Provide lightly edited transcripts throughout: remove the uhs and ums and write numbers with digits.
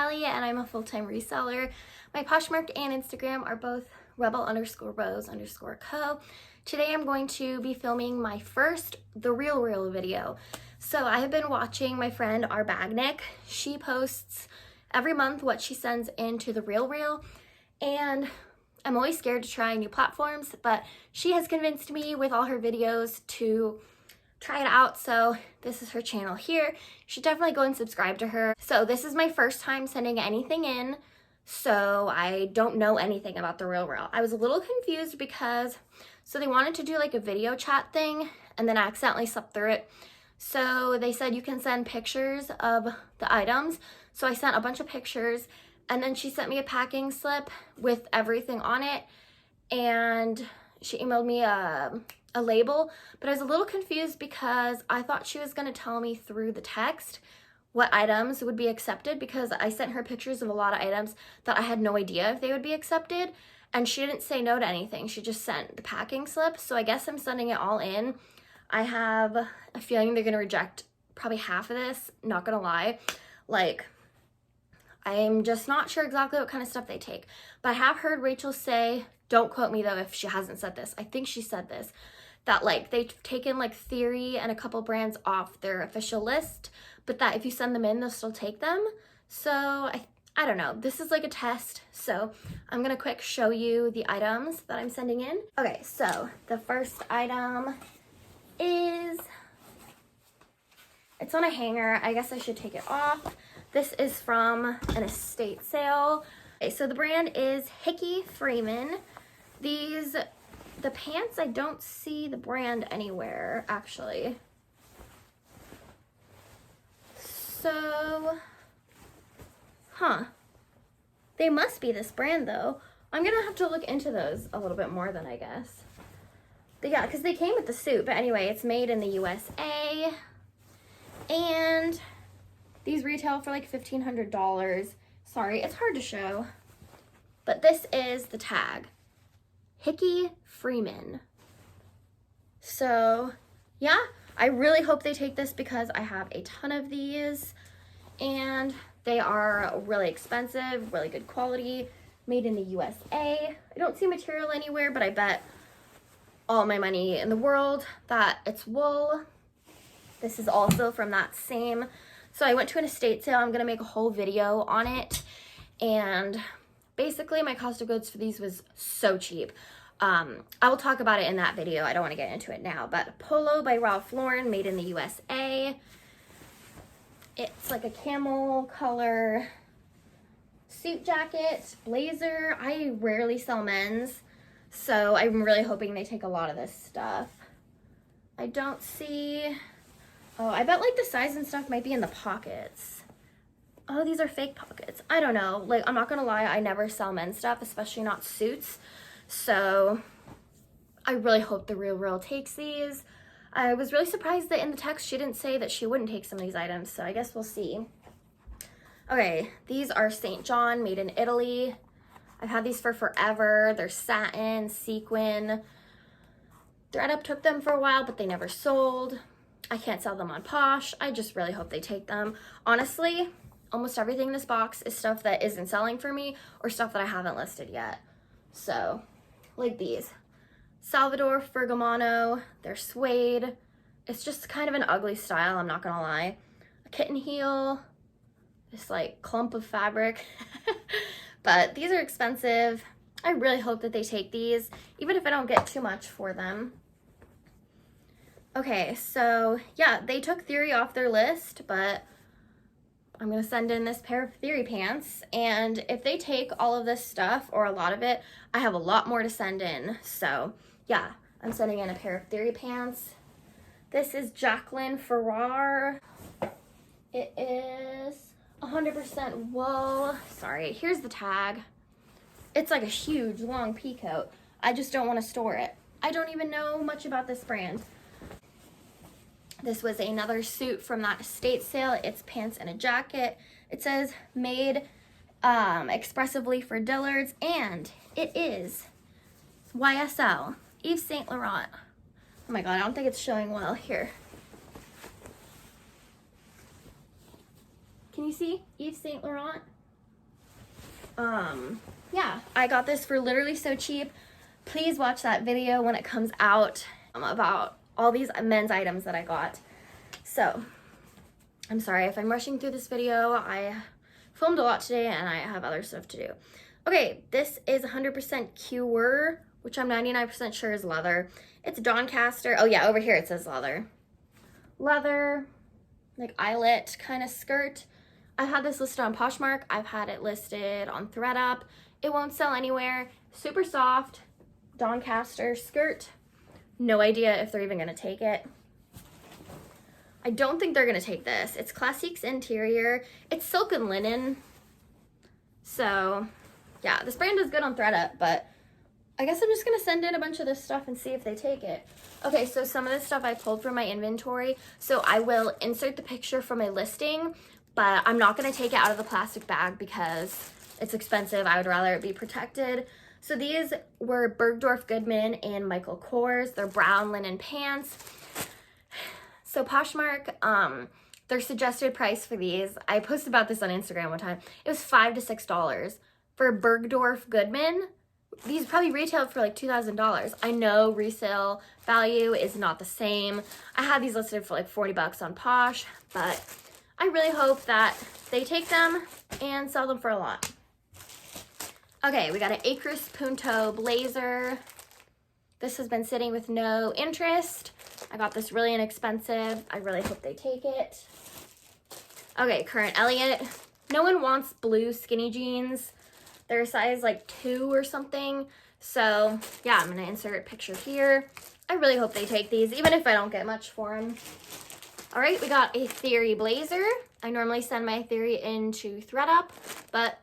Allie and I'm a full-time reseller. My Poshmark and Instagram are both rebel_rose_co. Today I'm going to be filming my first The Real video. So I have been watching my friend Arbagnic. She posts every month what she sends into The Real, and I'm always scared to try new platforms, but she has convinced me with all her videos to try it out. So this is her channel here. You should definitely go and subscribe to her. So this is my first time sending anything in, so I don't know anything about The Real. I was a little confused because they wanted to do like a video chat thing, and then I accidentally slept through it. So they said you can send pictures of the items. So I sent a bunch of pictures, and then she sent me a packing slip with everything on it, and she emailed me a label, but I was a little confused because I thought she was going to tell me through the text what items would be accepted, because I sent her pictures of a lot of items that I had no idea if they would be accepted, and she didn't say no to anything. She just sent the packing slip, so I guess I'm sending it all in. I have a feeling they're going to reject probably half of this, not going to lie. Like, I'm just not sure exactly what kind of stuff they take, but I have heard Rachel say, don't quote me though if she hasn't said this, I think she said this, that like they've taken like Theory and a couple brands off their official list, but that if you send them in, they'll still take them. So I don't know, this is like a test, so I'm gonna quick show you the items that I'm sending in. Okay, so the first item is, it's on a hanger. I guess I should take it off. This is from an estate sale. Okay, so the brand is Hickey Freeman. The pants, I don't see the brand anywhere, actually. So, they must be this brand, though. I'm gonna have to look into those a little bit more then, I guess. But yeah, because they came with the suit. But anyway, it's made in the USA. And these retail for like $1,500. Sorry, it's hard to show. But this is the tag. Hickey Freeman. So, yeah, I really hope they take this because I have a ton of these. And they are really expensive, really good quality, made in the USA. I don't see material anywhere, but I bet all my money in the world that it's wool. This is also from that same. So I went to an estate sale. I'm gonna make a whole video on it. And basically my cost of goods for these was so cheap. I will talk about it in that video. I don't want to get into it now, but Polo by Ralph Lauren, made in the USA. It's like a camel color suit jacket, blazer. I rarely sell men's, so I'm really hoping they take a lot of this stuff. I don't see, oh, I bet like the size and stuff might be in the pockets. Oh, these are fake pockets. I don't know. Like, I'm not gonna lie, I never sell men's stuff, especially not suits. So I really hope The Real takes these. I was really surprised that in the text she didn't say that she wouldn't take some of these items, so I guess we'll see. Okay, these are St. John, made in Italy. I've had these for forever. They're satin, sequin. Thredup took them for a while, but they never sold. I can't sell them on Posh. I just really hope they take them. Honestly, almost everything in this box is stuff that isn't selling for me or stuff that I haven't listed yet. So, like these. Salvador Fergamano. They're suede. It's just kind of an ugly style, I'm not gonna lie. A kitten heel. This like clump of fabric. But these are expensive. I really hope that they take these, even if I don't get too much for them. Okay, so yeah, they took Theory off their list, but I'm gonna send in this pair of Theory pants, and if they take all of this stuff, or a lot of it, I have a lot more to send in. So yeah, I'm sending in a pair of Theory pants. This is Jacqueline Ferrar. It is 100% wool. Sorry, here's the tag. It's like a huge long pea coat. I just don't want to store it. I don't even know much about this brand. This was another suit from that estate sale. It's pants and a jacket. It says made expressively for Dillard's, and it is YSL, Yves Saint Laurent. Oh my god, I don't think it's showing well here. Can you see Yves Saint Laurent? Yeah, I got this for literally so cheap. Please watch that video when it comes out about all these men's items that I got. So, I'm sorry if I'm rushing through this video. I filmed a lot today and I have other stuff to do. Okay, this is 100% Cure, which I'm 99% sure is leather. It's Doncaster. Oh yeah, over here it says leather. Leather, like eyelet kind of skirt. I've had this listed on Poshmark. I've had it listed on Thredup. It won't sell anywhere. Super soft Doncaster skirt. No idea if they're even gonna take it. I don't think they're gonna take this. It's Classiques interior. It's silk and linen. So yeah, this brand is good on Thredup, but I guess I'm just gonna send in a bunch of this stuff and see if they take it. Okay, so some of this stuff I pulled from my inventory. So I will insert the picture from a listing, but I'm not gonna take it out of the plastic bag because it's expensive. I would rather it be protected. So these were Bergdorf Goodman and Michael Kors. They're brown linen pants. So Poshmark, their suggested price for these, I posted about this on Instagram one time. It was $5 to $6 for Bergdorf Goodman. These probably retailed for like $2,000. I know resale value is not the same. I had these listed for like 40 bucks on Posh, but I really hope that they take them and sell them for a lot. Okay, we got an Akris Punto blazer. This has been sitting with no interest. I got this really inexpensive. I really hope they take it. Okay, Current Elliott. No one wants blue skinny jeans. They're a size like 2 or something. So yeah, I'm gonna insert a picture here. I really hope they take these, even if I don't get much for them. All right, we got a Theory blazer. I normally send my Theory into Thredup, but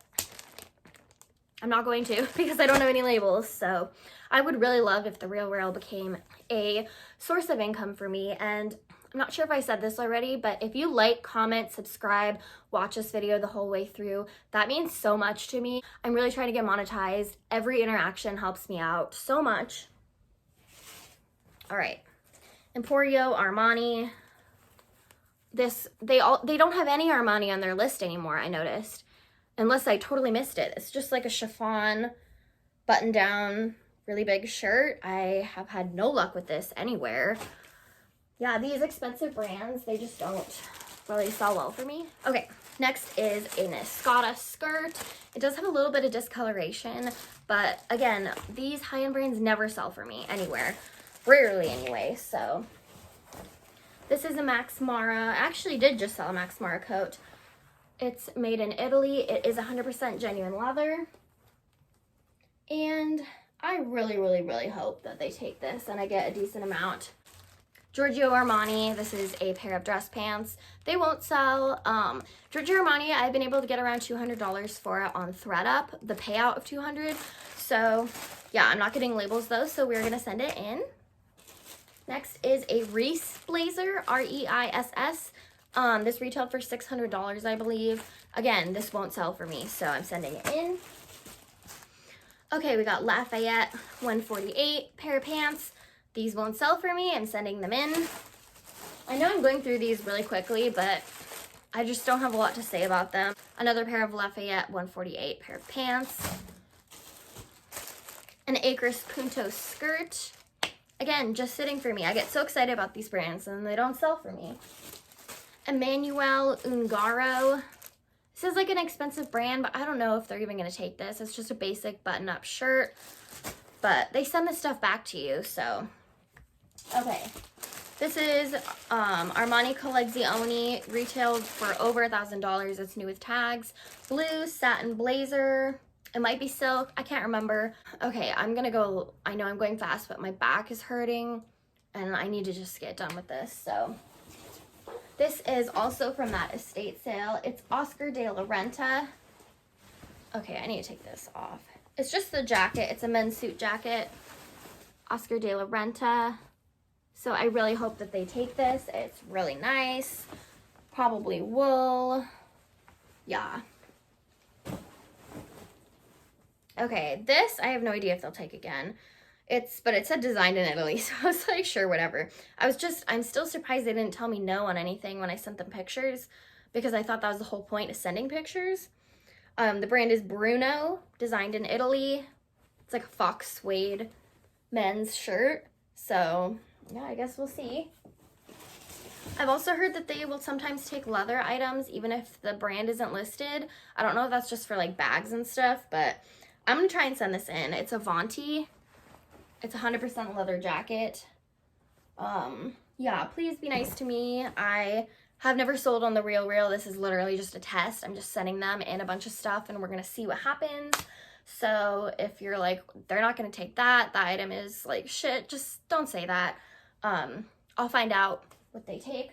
I'm not going to because I don't have any labels. So I would really love if The Real Real became a source of income for me. And I'm not sure if I said this already, but if you like, comment, subscribe, watch this video the whole way through, that means so much to me. I'm really trying to get monetized. Every interaction helps me out so much. All right, Emporio Armani. They don't have any Armani on their list anymore, I noticed. Unless I totally missed it. It's just like a chiffon button-down, really big shirt. I have had no luck with this anywhere. Yeah, these expensive brands, they just don't really sell well for me. Okay, next is a Nescada skirt. It does have a little bit of discoloration, but again, these high-end brands never sell for me anywhere. Rarely anyway, so. This is a Max Mara. I actually did just sell a Max Mara coat. It's made in Italy. It is 100% genuine leather. And I really, really, really hope that they take this and I get a decent amount. Giorgio Armani, this is a pair of dress pants. They won't sell. Giorgio Armani, I've been able to get around $200 for it on Thredup, the payout of $200. So yeah, I'm not getting labels though, so we're gonna send it in. Next is a Reese blazer, R-E-I-S-S. This retailed for $600, I believe. Again, this won't sell for me, so I'm sending it in. Okay, we got Lafayette 148 pair of pants. These won't sell for me. I'm sending them in. I know I'm going through these really quickly, but I just don't have a lot to say about them. Another pair of Lafayette 148 pair of pants. An Akris Punto skirt. Again, just sitting for me. I get so excited about these brands and they don't sell for me. Emmanuel Ungaro. This is like an expensive brand, but I don't know if they're even going to take this. It's just a basic button-up shirt, but they send this stuff back to you, so. Okay, this is Armani Collezione, retailed for over $1,000. It's new with tags. Blue satin blazer. It might be silk. I can't remember. Okay, I'm going to go. I know I'm going fast, but my back is hurting, and I need to just get done with this, so. This is also from that estate sale. It's Oscar de la Renta. Okay, I need to take this off. It's just the jacket. It's a men's suit jacket. Oscar de la Renta. So I really hope that they take this. It's really nice. Probably wool. Yeah. Okay, this I have no idea if they'll take again. But it said designed in Italy, so I was like, sure, whatever. I'm still surprised they didn't tell me no on anything when I sent them pictures, because I thought that was the whole point of sending pictures. The brand is Bruno, designed in Italy. It's like a fox suede men's shirt. So yeah, I guess we'll see. I've also heard that they will sometimes take leather items even if the brand isn't listed. I don't know if that's just for like bags and stuff, but I'm gonna try and send this in. It's a Vonti. It's 100% leather jacket. Yeah, please be nice to me. I have never sold on The RealReal. This is literally just a test. I'm just sending them in a bunch of stuff and we're gonna see what happens. So if you're like, they're not gonna take that, the item is like shit, just don't say that. I'll find out what they take.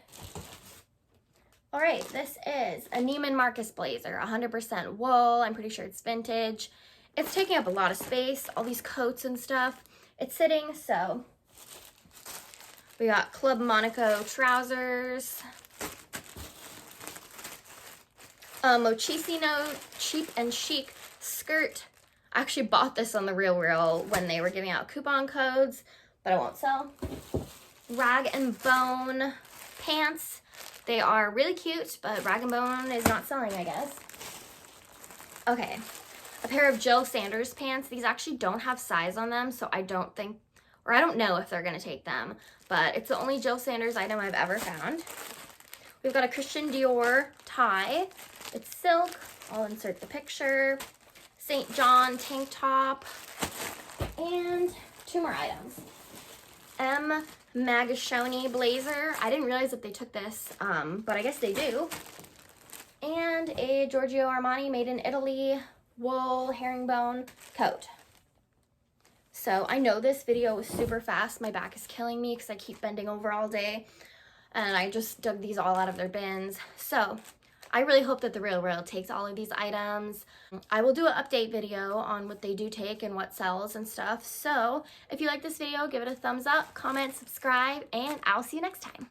All right, this is a Neiman Marcus blazer, 100% wool. I'm pretty sure it's vintage. It's taking up a lot of space, all these coats and stuff. It's sitting, so we got Club Monaco trousers. Mochissino cheap and chic skirt. I actually bought this on The RealReal when they were giving out coupon codes, but I won't sell. Rag and Bone pants. They are really cute, but Rag and Bone is not selling, I guess. Okay, a pair of Jill Sanders pants. These actually don't have size on them, so I don't think, or I don't know if they're gonna take them, but it's the only Jill Sanders item I've ever found. We've got a Christian Dior tie. It's silk. I'll insert the picture. St. John tank top. And 2 more items. M. Magashoni blazer. I didn't realize that they took this, but I guess they do. And a Giorgio Armani made in Italy wool herringbone coat. So I know this video was super fast. My back is killing me because I keep bending over all day. And I just dug these all out of their bins. So I really hope that The RealReal takes all of these items. I will do an update video on what they do take and what sells and stuff. So if you like this video, give it a thumbs up, comment, subscribe, and I'll see you next time.